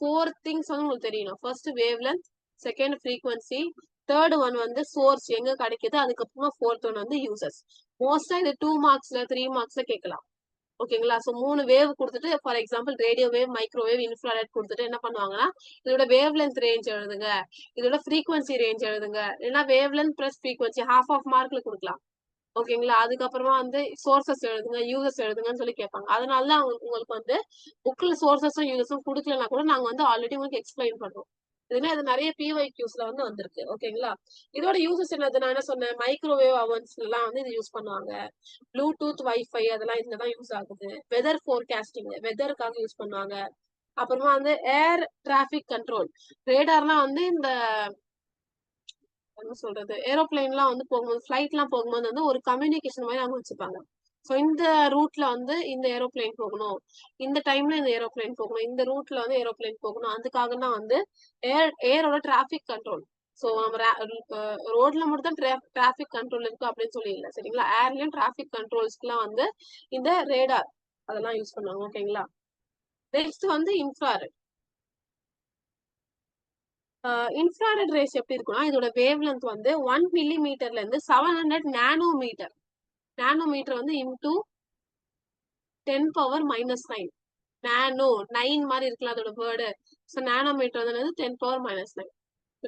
4 திங்ஸ் வந்து உங்களுக்கு தெரியணும். First wave length, second frequency, third one வந்து சோர்ஸ் எங்க கிடைக்குது, அதுக்கப்புறமா ஃபோர்த் ஒன் வந்து யூசர்ஸ். மோஸ்டா இது 2 மார்க்ஸ்ல 3 மார்க்ஸ்ல கேட்கலாம். ஓகேங்களா? சோ 3 வேவ் கொடுத்துட்டு for example radio wave, microwave, infrared கொடுத்துட்டு என்ன பண்ணுவாங்கன்னா இதோட வேவ் லென்த் ரேஞ்ச் எழுதுங்க, இதோட ஃப்ரீக்வன்சி ரேஞ்ச் எழுதுங்க, இல்லைன்னா wavelength plus frequency half of மார்க்ல கொடுக்கலாம். ஓகேங்களா? அதுக்கப்புறமா வந்து சோர்சஸ் எழுதுங்க, யூசர்ஸ் எழுதுங்கன்னு சொல்லி கேட்பாங்க. அதனாலதான் உங்களுக்கு வந்து புக்ல சோர்சஸும் யூசர்ஸும் கொடுக்கலன்னா கூட நாங்க வந்து ஆல்ரெடி உங்களுக்கு எக்ஸ்பிளைன் பண்றோம். இதுனா இது நிறைய PYQsல வந்து வந்திருக்கு. ஓகேங்களா? இதோட யூசஸ் என்னது, நான் என்ன சொன்னேன், மைக்ரோவேவ் அவன்ஸ்ல எல்லாம் வந்து இது யூஸ் பண்ணுவாங்க. ப்ளூடூத், வைஃபை அதெல்லாம் இதுலதான் யூஸ் ஆகுது. வெதர் ஃபோர்காஸ்டிங், வெதருக்காக யூஸ் பண்ணுவாங்க. அப்புறமா வந்து ஏர் டிராபிக் கண்ட்ரோல். ரேடார்லாம் வந்து இந்த என்ன சொல்றது, ஏரோப்ளைன்லாம் வந்து போகும்போது, ஃபிளைட்லாம் போகும்போது வந்து ஒரு கம்யூனிகேஷன் மாதிரி அவங்க வச்சுப்பாங்க. ஸோ இந்த ரூட்ல வந்து இந்த ஏரோப்ளைன் போகணும், இந்த டைம்ல இந்த ஏரோப்ளைன் போகணும், இந்த ரூட்ல வந்து ஏரோப்ளைன் போகணும். அதுக்காக தான் வந்து ஏரோட டிராபிக் கண்ட்ரோல். ஸோ நம்ம ரோட்ல மட்டும் தான் டிராபிக் கண்ட்ரோல் இருக்கு அப்படின்னு சொல்லி இல்லை. சரிங்களா? ஏர்லயும் டிராபிக் கண்ட்ரோல்ஸ்க்குலாம் வந்து இந்த ரேடார் அதெல்லாம் யூஸ் பண்ணுவாங்க. ஓகேங்களா? நெக்ஸ்ட் வந்து இன்ஃப்ராரெட். இன்ஃப்ராரெட் ரேஸ் எப்படி இருக்குன்னா இதோட வேவ் லென்த் வந்து 1 மில்லிமீட்டர்ல இருந்து 700 நானோமீட்டர். நானோமீட்டர் வந்து இன்டூ 10⁻⁻9. நானோ 9 மாதிரி இருக்குல்ல அதோட வேர்டு. ஸோ நானோமீட்டர் வந்து 10⁻⁻9.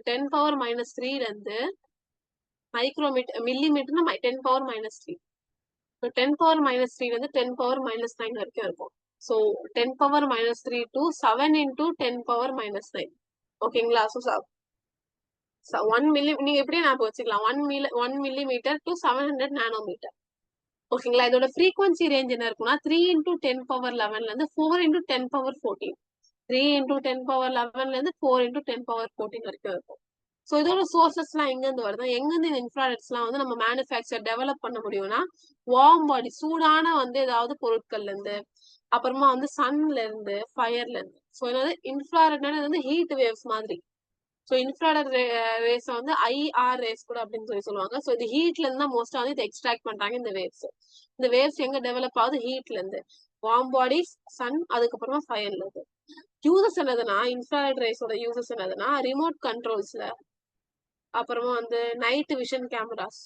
10⁻⁻3 இருந்து மைக்ரோமீட்டர், மில்லிமீட்டர்னா 10⁻⁻3. ஸோ 10⁻⁻3 வந்து 10⁻⁻9 வரைக்கும் இருக்கும். So 10⁻⁻3 to 7 into 10⁻⁻9. ஓகேங்களா? ஸோ 1 மில்லி நீங்க எப்படியே ஞாபகம் வச்சுக்கலாம். 1 மில்லிமீட்டர் to 700 நானோமீட்டர். ஓகேங்களா? இதோட ஃப்ரீக்வன்சி ரேஞ்ச் என்ன இருக்குன்னா 3 × 10⁻11 இருந்து 4 × 10⁻14. 3 × 10⁻11 இருந்து 4 × 10⁻14 வரைக்கும் இருக்கும். ஸோ இதோட சோர்சஸ் எல்லாம் எங்க இருந்து வருது, எங்க இருந்து இந்த இன்ஃப்ராரெட்ஸ் எல்லாம் வந்து நம்ம மேனுஃபேக்சர் டெவலப் பண்ண முடியும்னா வார்ம் பாடி, சூடான வந்து ஏதாவது பொருட்கள்ல இருந்து, அப்புறமா வந்து சன்ல இருந்து, ஃபயர்ல இருந்து. ஸோ என்னது இன்ஃப்ராரெட் வந்து ஹீட் வேவ்ஸ் மாதிரி. ஸோ இன்ஃப்ராரெட் ரேஸ் வந்து IR ரேஸ் கூட அப்படின்னு சொல்லி சொல்லுவாங்க. ஸோ இது ஹீட்ல இருந்து தான் மோஸ்டா வந்து இதை எக்ஸ்ட்ராக்ட் பண்றாங்க இந்த வேவ்ஸ். இந்த வேவ்ஸ் எங்க டெவலப் ஆகுது, ஹீட்ல இருந்து. வார்ம் பாடிஸ், சன், அதுக்கப்புறமா ஃபயர்ல இருந்து. யூசஸ் என்னதுன்னா இன்ஃப்ராரெட் ரேஸோட யூசஸ் என்னதுன்னா ரிமோட் கண்ட்ரோல்ஸ்ல, அப்புறமா வந்து night vision cameras.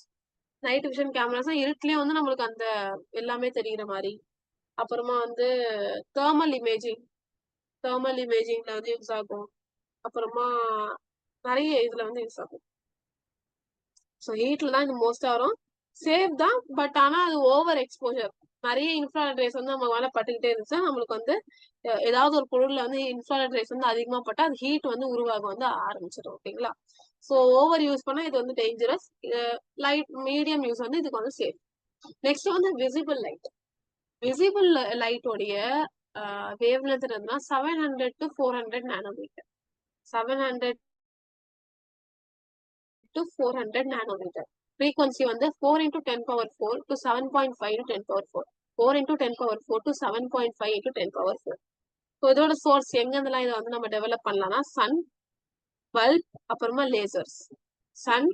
Night vision cameras இருட்டுலயும் வந்து நம்மளுக்கு அந்த எல்லாமே தெரியுற மாதிரி. அப்புறமா வந்து தேர்மல் இமேஜிங், தேர்மல் இமேஜிங்ல வந்து யூஸ் ஆகும். அப்புறமா நிறைய இதுல வந்து யூஸ் ஆகும். ஸோ ஹீட்ல தான் இது மோஸ்டா வரும். சேஃப் தான், பட் ஆனா அது ஓவர் எக்ஸ்போஜர். நிறைய இன்ஃப்ராரெட் ரேஸ் வந்து நம்ம மேல பட்டுக்கிட்டே இருந்துச்சுன்னா நம்மளுக்கு வந்து ஏதாவது ஒரு பொருள்ல வந்து இன்ஃப்ராரெட் ரேஸ் வந்து அதிகமா பட்டா அது ஹீட் வந்து உருவாக வந்து ஆரம்பிச்சிடும். ஓகேங்களா? ஸோ ஓவர் யூஸ் பண்ணா இது வந்து டேஞ்சரஸ். லைட் மீடியம் யூஸ் வந்து இதுக்கு வந்து சேஃப். நெக்ஸ்ட் வந்து விசிபிள் லைட். விசிபிள் லைட்டோடைய வேவ் லென்த் என்னதுன்னா 700 to 400 nanometre. 700 to 400 nanometre. frequency வந்து 4 into 10 power 4 to 7.5 to 10 power 4. 4 into 10 power 4 to 7.5 into 10 power 4. So இதோட சோர்ஸ் எங்க இருந்தெல்லாம் இதை வந்து நம்ம டெவலப் பண்ணலாம்னா சன், பல்ப், அப்புறமா லேசர்ஸ். சன்,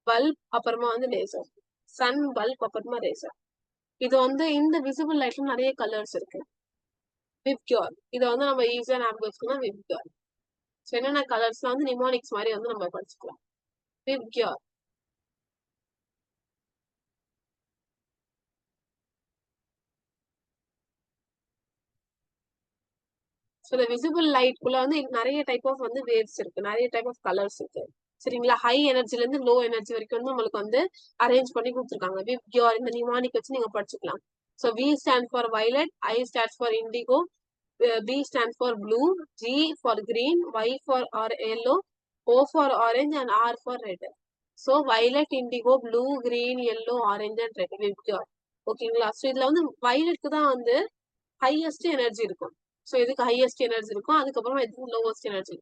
பல்ப், அப்புறமா வந்து லேசர். சன், பல்ப், அப்புறமா லேசர். இது வந்து இந்த விசிபிள் லைட்ல நிறைய கலர்ஸ் இருக்கு. விப்கியூர் இதை வந்து நம்ம ஈஸியா ஞாபகம் வச்சுக்கணும். விப்கியூர் என்னென்ன கலர்ஸ்லாம் வந்து நிமோனிக்ஸ் மாதிரி வந்து நம்ம படிச்சுக்கலாம். விப்கியூர் ஸோ இந்த விசிபிள் லைட்குள்ள வந்து நிறைய டைப் ஆஃப் வந்து வேவ்ஸ் இருக்கு, நிறைய டைப் ஆஃப் கலர்ஸ் இருக்கு. சரிங்களா? ஹை எனர்ஜில இருந்து லோ எனர்ஜி வரைக்கும் வந்து நம்மளுக்கு வந்து அரேஞ்ச் பண்ணி கொடுத்துருக்காங்க. விப்கியூர் இந்த நிமானிக் வச்சு நீங்க படிச்சுக்கலாம். So V stand for violet, I stand for indigo, B stands for blue, G for green, Y for yellow, O for orange, and R for red. So violet, indigo, blue, green, yellow, orange, and red. விப்கியூர் ஓகேங்களா? So இதுல வந்து வயலட்க்கு தான் வந்து highest energy இருக்கும். So இதுக்கு highest energy இருக்கும், அதுக்கப்புறமா இதுக்கு லோவஸ்ட் எனர்ஜி.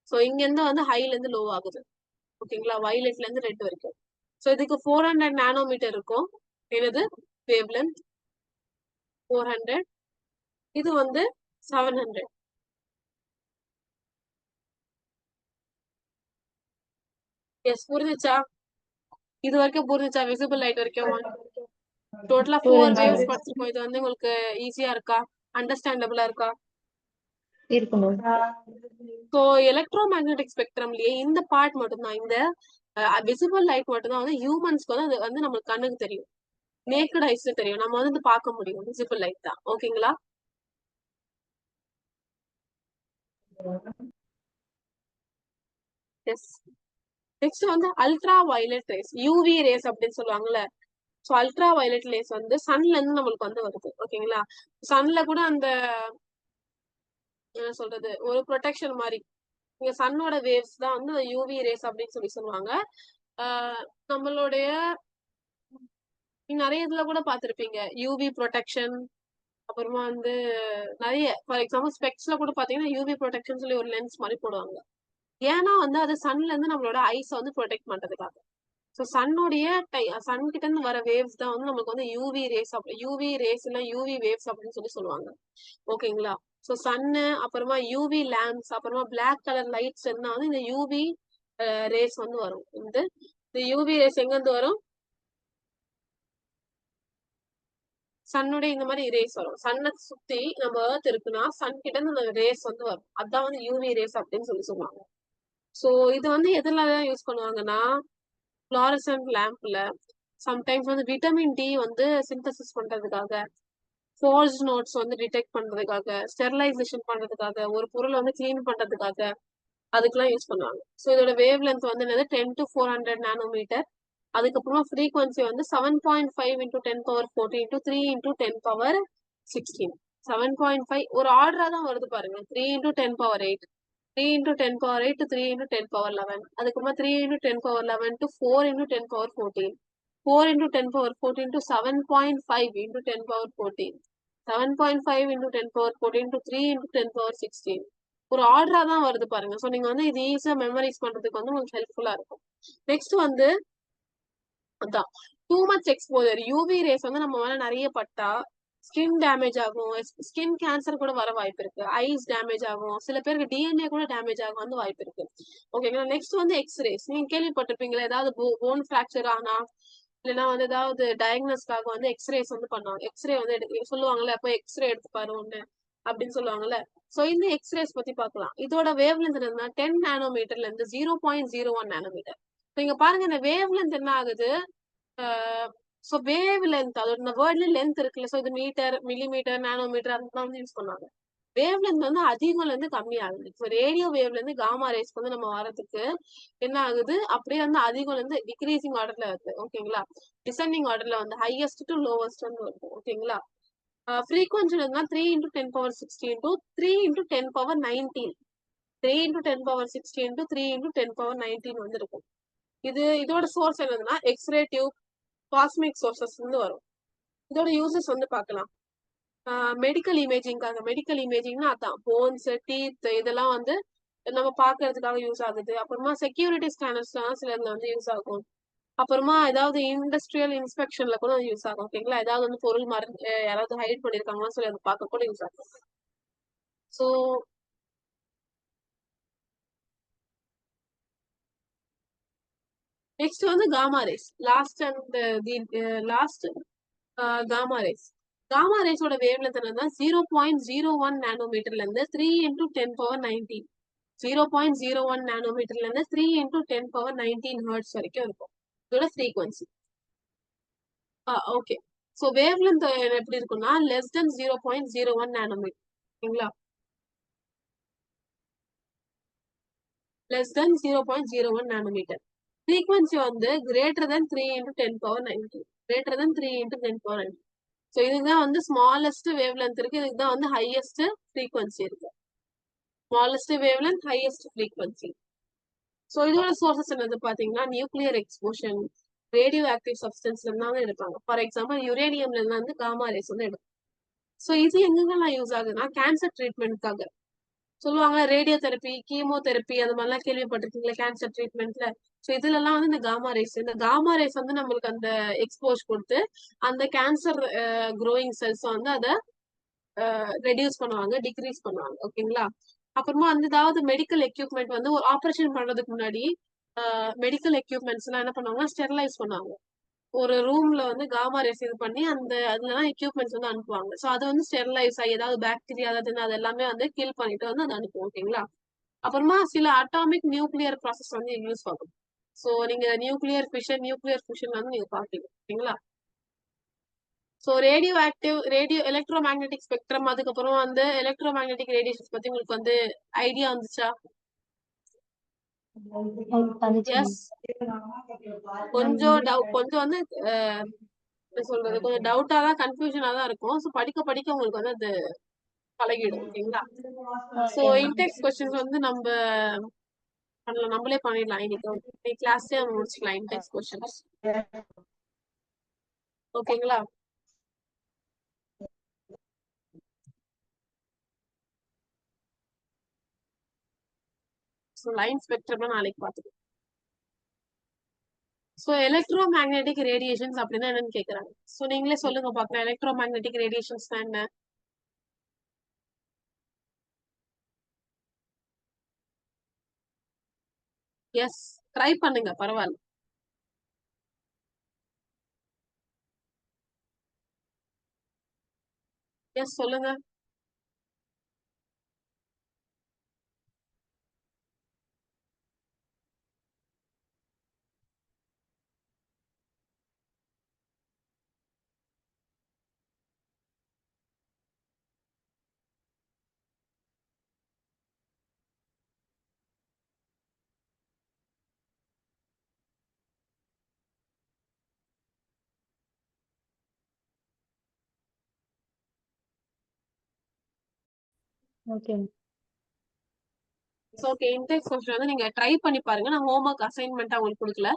ஸோ இங்க இருந்து வந்து ஹைல இருந்து லோ ஆகுது. ஓகேங்களா? வயலட்ல இருந்து ரெட் வரைக்கும். ஸோ இதுக்கு 400 நானோமீட்டர் இருக்கும். எனது வேவ் லென்த் 400. இது வந்து 700. எஸ், புரிஞ்சுச்சா? இது வரைக்கும் புரிஞ்சுச்சா? விசிபிள் லைட் வரைக்கும் டோட்டலா 4 வேவ்ஸ் படிச்சிருக்கோம். இது வந்து உங்களுக்கு ஈஸியா இருக்கா? அண்டர்ஸ்டாண்டபிளா இருக்கா? இருக்கணும். ஸோ எலக்ட்ரோ மேக்னெட்டிக் ஸ்பெக்ட்ரம்லயே இந்த பார்ட் மட்டும்தான், இந்த விசிபிள் லைட் மட்டும்தான் வந்து ஹியூமன்ஸ்க்கு வந்து அது வந்து நம்மளுக்கு கண்ணுக்கு தெரியும், நேக்கட் ஐஸ்ல தெரியும், நம்ம வந்து பார்க்க முடியும். விசிபிள் லைட் தான். ஓகேங்களா? எஸ். நெக்ஸ்ட் வந்து ultra violet race, UV rays அப்படின்னு சொல்லுவாங்கல்ல. ஸோ அல்ட்ரா வயலட் ரேஸ் வந்து சன்ல இருந்து நம்மளுக்கு வந்து வருது. ஓகேங்களா? சன்ல கூட அந்த என்ன சொல்றது, ஒரு ப்ரொடெக்ஷன் மாதிரி. இங்க சன்னோட வேவ்ஸ் தான் வந்து யூவி ரேஸ் அப்படின்னு சொல்லுவாங்க. நம்மளுடைய நீங்க நிறைய இதுல கூட பாத்திருப்பீங்க யூவி ப்ரொடெக்ஷன். அப்புறமா வந்து நிறைய ஃபார் எக்ஸாம்பிள் ஸ்பெக்ஸ்ல கூட பாத்தீங்கன்னா யூவி ப்ரொடெக்ஷன் சொல்லி ஒரு லென்ஸ் மாதிரி போடுவாங்க. ஏன்னா வந்து அது சன்ல இருந்து நம்மளோட ஐஸை வந்து ப்ரொடெக்ட் பண்றதுக்காக. ஸோ சன்னுடைய சன் கிட்ட இருந்து வர வேவ்ஸ் தான் வந்து நமக்கு வந்து யூவி ரேஸ், யூவி ரேஸ் இல்ல யூவி வேவ்ஸ் அப்படின்னு சொல்லுவாங்க. ஓகேங்களா? ஸோ சன்னு, அப்புறமா யூவி லேம்ப்ஸ், அப்புறமா பிளாக் கலர் லைட்ஸ் இருந்தா வந்து இந்த யூவி ரேஸ் வந்து வரும். இந்த யூவி ரேஸ் எங்க இருந்து வரும்? சன்னுடைய இந்த மாதிரி ரேஸ் வரும். சன்னை சுத்தி நம்ம ஏர்த் இருக்குன்னா சன் கிட்ட இருந்து அந்த ரேஸ் வந்து வரும். அதான் வந்து யூவி ரேஸ் அப்படின்னு சொல்லுவாங்க. ஸோ இது வந்து எதுல யூஸ் பண்ணுவாங்கன்னா ஃப்ளாரசன்ட் லேம்ப்ல, சம்டைம்ஸ் வந்து விட்டமின் டி வந்து சிந்தசிஸ் பண்றதுக்காக, ஃபால்ஸ் நோட்ஸ் வந்து டிடெக்ட் பண்றதுக்காக, ஸ்டெரிலைசேஷன் பண்றதுக்காக, ஒரு பொருளை வந்து கிளீன் பண்றதுக்காக அதுக்கெல்லாம் யூஸ் பண்ணுவாங்க. ஸோ இதோட வேவ் லென்த் வந்து என்னது 10 to 400 நானோமீட்டர். அதுக்கப்புறமா ஃப்ரீக்வன்சி வந்து 7.5 into 10 power 14 into 3 into 10 power 16. 7.5 ஒரு ஆர்டரா தான் வருது பாருங்க. 3 into 10 power 8, 3 into 10 power 8 to 3 into 10 power 11. அதுக்கப்புறமா 3 into 10 power 11 to 4 into 10 power 14, 4 into 10 power 14 to 7.5 into 10 power 14, 7.5 into 10 power 14 to 3 into 10 power 16. ஒரு ஆர்டரா தான் வருது பாருங்க. ஸோ நீங்க வந்து இது ஈஸியா மெமரைஸ் பண்றதுக்கு வந்து உங்களுக்கு ஹெல்ப்ஃபுல்லா இருக்கும். நெக்ஸ்ட் வந்து அதான் too much exposure, UV rays வந்து நம்ம மேல நிறைய பட்டா ஸ்கின் டேமேஜ் ஆகும், ஸ்கின் கேன்சர் கூட வர வாய்ப்பு இருக்கு, ஐஸ் டேமேஜ் ஆகும், சில பேருக்கு டிஎன்ஏ கூட டேமேஜ் ஆகும் வந்து வாய்ப்பு இருக்கு. ஓகேங்களா? நெக்ஸ்ட் வந்து எக்ஸ்ரேஸ். நீங்க கேள்விப்பட்டிருப்பீங்களா? ஏதாவது போன் ஃபிராக்சர் ஆனா இல்லைன்னா வந்து ஏதாவது டயக்னோஸ்க்காக வந்து எக்ஸ்ரேஸ் வந்து பண்ணுவாங்க. எக்ஸ்ரே வந்து சொல்லுவாங்கல்ல, அப்போ எக்ஸ்ரே எடுத்து பாரு ஒண்ணு அப்படின்னு சொல்லுவாங்கல்ல. சோ இந்த எக்ஸ்ரேஸ் பத்தி பார்க்கலாம். இதோட வேவ் லென்த் என்னன்னா 10 நானோமீட்டர்ல இருந்து 0.01 நானோமீட்டர். நீங்க பாருங்க இந்த வேவ் லென்த் என்ன ஆகுது. சோ வேவ் லென்த், அதோட இந்த வேர்ட்ல லென்த் இருக்குல்ல, சோ இது மீட்டர், மில்லிமீட்டர், நானோமீட்டர் அதெல்லாம் வந்து யூஸ் பண்ணுவாங்க. வேவ் லென்த் வந்து அதிகம்ல இருந்து கம்மி ஆகுது. இப்போ ரேடியோ வேவ்ல இருந்து காமா ரேஸ்க்கு வந்து நம்ம வரதுக்கு என்ன ஆகுது, அப்படியே வந்து அதிகம்ல இருந்து டிக்ரீசிங் ஆர்டர்ல வருது. ஓகேங்களா? டிசெண்டிங் ஆர்டர்ல வந்து ஹையஸ்ட் டு லோவஸ்ட் வந்து வருது. ஓகேங்களா? ஃப்ரீக்வன்சி வந்து 3 into 10 power 16 to 3 into 10 power 19, 3 into 10 power 16 to 3 into 10 power 19 வந்து இருக்கும். இதோட சோர்ஸ் என்னதுன்னா எக்ஸ்ரே டியூப், காஸ்மிக் சோர்சஸ் வந்து வரும். இதோட யூசஸ் வந்து பார்க்கலாம். மெடிக்கல் இமேஜிங்னா அதான் போன்ஸ், டீத் இதெல்லாம் வந்து நம்ம பாக்குறதுக்காக யூஸ் ஆகுது. அப்புறமா செக்யூரிட்டி ஸ்கேனர்ஸ்லாம் சில இதுல வந்து யூஸ் ஆகும். அப்புறமா ஏதாவது இண்டஸ்ட்ரியல் இன்ஸ்பெக்ஷன்ல கூட யூஸ் ஆகும். ஓகேங்களா? ஏதாவது வந்து பொருள் யாராவது ஹைட் பண்ணிருக்காங்கன்னு சொல்லி அதை பார்க்க கூட யூஸ் ஆகும். ஸோ நெக்ஸ்ட் வந்து gamma rays. Last gamma rays. Gamma ரேஸோட வேவ் லென்த் என்னன்னா 0.01 நானோமீட்டர்ல இருந்து 3 × 10⁻19. 0.01 நானோமீட்டர்ல இருந்து 3 × 10⁻19 ஹெர்ட்ஸ் வரைக்கும் இருக்கும். இதோட frequency. Okay. So wave length எப்படி இருக்கும்னா லெஸ் தென் 0.01 நானோமீட்டர். ஓகேங்களா? Less than 0.01 nanometre. ஃப்ரீக்வன்சி வந்து greater than 3 × 10⁻19. Greater than 3 × 10⁻19. So இதுதான் வந்து ஸ்மாலஸ்ட் வேவ் லென்த் இருக்கு. இதுதான் வந்து ஹையஸ்ட் ஃப்ரீக்வன்சி இருக்கு. Smallest wave length, highest frequency. So இதோட சோர்சஸ் என்னது பாத்தீங்கன்னா நியூக்ளியர் எக்ஸ்போஷன், ரேடியோ ஆக்டிவ் சப்ஸ்டன்ஸ்ல இருந்தாலும் எடுப்பாங்க. ஃபார் எக்ஸாம்பிள் யுரேனியம்ல இருந்து வந்து காமா ரேஸ் வந்து எடுப்பாங்க. ஸோ இது எங்கெங்கெல்லாம் யூஸ் ஆகுதுன்னா கேன்சர் ட்ரீட்மெண்ட்காக சொல்லுவாங்க. ரேடியோ தெரப்பி, கீமோதெரப்பி அது மாதிரிலாம் கேள்விப்பட்டிருக்கீங்களா கேன்சர் ட்ரீட்மெண்ட்ல? ஸோ இதுல எல்லாம் வந்து இந்த காமா ரேஸ் வந்து நம்மளுக்கு அந்த எக்ஸ்போஸ் கொடுத்து அந்த கேன்சர் க்ரோயிங் செல்ஸ் வந்து அதை ரெடியூஸ் பண்ணுவாங்க, டிக்ரீஸ் பண்ணுவாங்க. ஓகேங்களா? அப்புறமா வந்து ஏதாவது மெடிக்கல் எக்யூப்மெண்ட் வந்து ஒரு ஆப்ரேஷன் பண்றதுக்கு முன்னாடி மெடிக்கல் எக்யூப்மெண்ட்ஸ் எல்லாம் என்ன பண்ணுவாங்கன்னா ஸ்டெரிலைஸ் பண்ணுவாங்க. ஒரு ரூம்ல வந்து காமா ரேஸ் இது பண்ணி அதுலலாம் எக்யூப்மெண்ட்ஸ் வந்து அனுப்புவாங்க. ஸோ அது வந்து ஸ்டெரிலைஸ் ஆகி ஏதாவது பாக்டீரியா அது எல்லாமே வந்து கில் பண்ணிட்டு வந்து அதை அனுப்புவோம். ஓகேங்களா? அப்புறமா சில அட்டாமிக் நியூக்ளியர் ப்ராசஸ் வந்து யூஸ் ஆகும். ஸோ நீங்க நியூக்ளியர் ஃபிஷன் வந்து நீங்க பாப்பீங்க. ஓகேங்களா? So radio electro magnetic spectrum, அதுக்கப்புறம் வந்து எலக்ட்ரோ மேக்னெட்டிக் ரேடியேஷன்ஸ் பத்தி உங்களுக்கு வந்து ஐடியா வந்துச்சா? எஸ். கொஞ்சம் வந்து என்ன சொல்றது, கொஞ்சம் டவுட்டா தான், கன்ஃபியூஷனா தான் இருக்கும். ஸோ படிக்க படிக்க உங்களுக்கு வந்து அது பழகிடும். ஓகேங்களா? ஸோ இன்டெக்ஸ் கொஸ்டின்ஸ் வந்து நம்மளே பண்ணிடலாம். இன்னைக்கு கிளாஸ்லயே நம்ம முடிச்சுக்கலாம் இன்டெக்ஸ் கொஸ்டின்ஸ். ஓகேங்களா? ஸோ லைன் ஸ்பெக்ட்ரம்னா நாளைக்கு பார்த்துக்கலாம். ஸோ எலக்ட்ரோ மேக்னெட்டிக் ரேடியேஷன்ஸ் அப்படின்னா என்னன்னு கேட்கறாங்க. ஸோ நீங்களே சொல்லுங்க பார்க்கலாம், எலக்ட்ரோ மேக்னெட்டிக் ரேடியேஷன்ஸ் என்ன? எஸ், ட்ரை பண்ணுங்க, பரவாயில்ல. எஸ், சொல்லுங்க. ஓகே. ஓகே, இன்டெக்ஸ் கொஸ்டின் வந்து நீங்க ட்ரை பண்ணி பாருங்க. நான் ஹோம்ஒர்க் அசைன்மெண்டா உங்களுக்கு கொடுக்கல,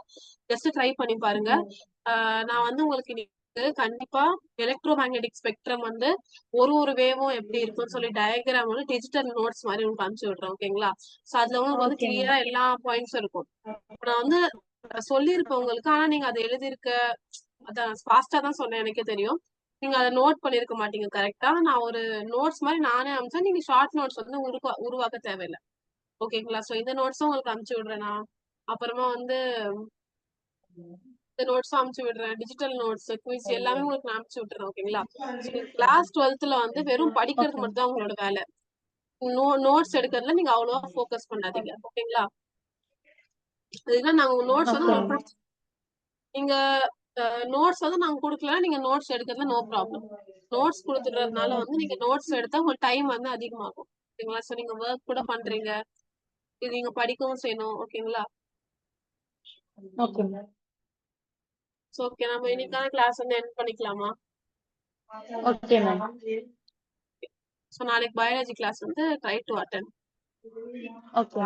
ஜஸ்ட் ட்ரை பண்ணி பாருங்க. நான் வந்து உங்களுக்கு இன்னைக்கு கண்டிப்பா எலக்ட்ரோ மேக்னெட்டிக் ஸ்பெக்ட்ரம் வந்து ஒரு வேவும் எப்படி இருக்கும்னு சொல்லி டயக்ராம் வந்து டிஜிட்டல் நோட்ஸ் மாதிரி உங்களுக்கு அனுப்பிச்சு விடுறேன். ஓகேங்களா? ஸோ அதுல உங்களுக்கு வந்து கிளியரா எல்லா பாயிண்ட்ஸும் இருக்கும். நான் வந்து சொல்லியிருப்பேன் உங்களுக்கு, ஆனா நீங்க அதை எழுதியிருக்க, அதான் ஃபாஸ்டா தான் சொன்னேன், எனக்கே தெரியும். நீங்க அதை நோட் பண்ணிருக்க மாட்டீங்க கரெக்டா. நான் ஒரு நோட்ஸ் மாதிரி நானே அனுப்பிச்சேன். நீங்க ஷார்ட் நோட்ஸ் வந்து உருவாக்க தேவையில்லை. ஓகேங்களா? சோ இந்த நோட்ஸும் உங்களுக்கு அனுப்பிச்சு விடுறேன் நான். அப்புறமா வந்து இந்த நோட்ஸும் அனுப்பிச்சு விடுறேன். டிஜிட்டல் நோட்ஸ், குவிஸ் எல்லாமே உங்களுக்கு நான் அனுப்பிச்சு விட்டுறேன். ஓகேங்களா? சோ கிளாஸ் 12th வந்து வெறும் படிக்கிறது மட்டும் தான் உங்களோட வேலை. நோட்ஸ் எடுக்கிறதுல நீங்க அவ்வளவா ஃபோக்கஸ் பண்ணாதீங்க. ஓகேங்களா? அதுதான் நாங்க நோட்ஸ் வந்து நீங்க நோட்ஸ் வந்து நாங்க கொடுக்கல, நீங்க நோட்ஸ் எடுக்கிறதுல நோ ப்ராப்ளம். நோட்ஸ் கொடுத்துடுறதுனால வந்து நீங்க நோட்ஸ் எடுத்தா உங்க டைம் வந்து அதிகமாகும். ஓகேங்களா? சோ நீங்க ஒர்க் கூட பண்றீங்க, இது நீங்க படிக்கவும் செய்யணும். ஓகேங்களா? ஓகே. ஓகே, நம்ம இன்னைக்கான கிளாஸ் வந்து எண்ட் பண்ணிக்கலாமா? Okay ma'am. சோ நாளைக்கு பயாலஜி கிளாஸ் வந்து ட்ரை டு அட்டெண்ட். ஓகே.